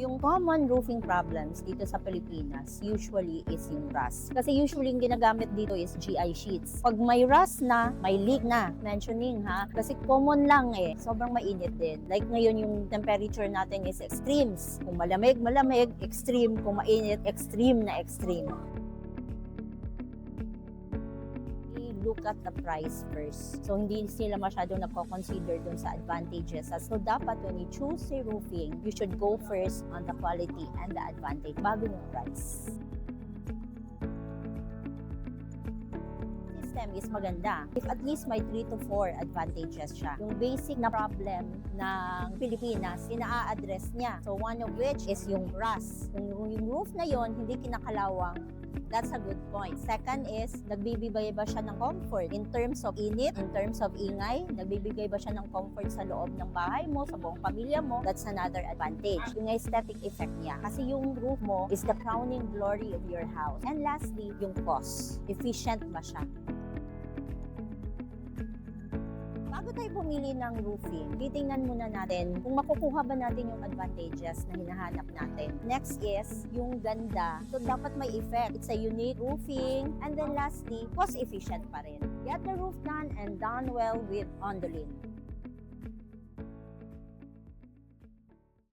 yung common roofing problems dito sa Pilipinas usually is yung rust. Kasi usually yung ginagamit dito is GI sheets. Pag may rust na, may leak na. Mentioning ha, kasi common lang sobrang mainit din. Like ngayon yung temperature natin is extremes. Kung malamig, malamig, extreme. Kung mainit, extreme na extreme. Look at the price first. So, hindi sila masyadong nagko-consider dun sa advantages. So, dapat when you choose a roofing, you should go first on the quality and the advantage bago yung price. System is maganda. If at least may 3 to 4 advantages siya. Yung basic na problem ng Pilipinas, ina-address niya. So, one of which is yung rust. Yung roof na yon hindi kinakalawang. That's a good point. Second is, nagbibigay ba siya ng comfort in terms of init, in terms of ingay? Nagbibigay ba siya ng comfort sa loob ng bahay mo, sa buong pamilya mo? That's another advantage. Yung aesthetic effect niya. Kasi yung roof mo is the crowning glory of your house. And lastly, yung cost. Efficient ba siya? Bago tayo pumili ng roofing, titingnan muna natin kung makukuha ba natin yung advantages na hinahanap natin. Next is yung ganda. So, dapat may effect. It's a unique roofing. And then lastly, cost efficient pa rin. Get the roof done and done well with Ondulin.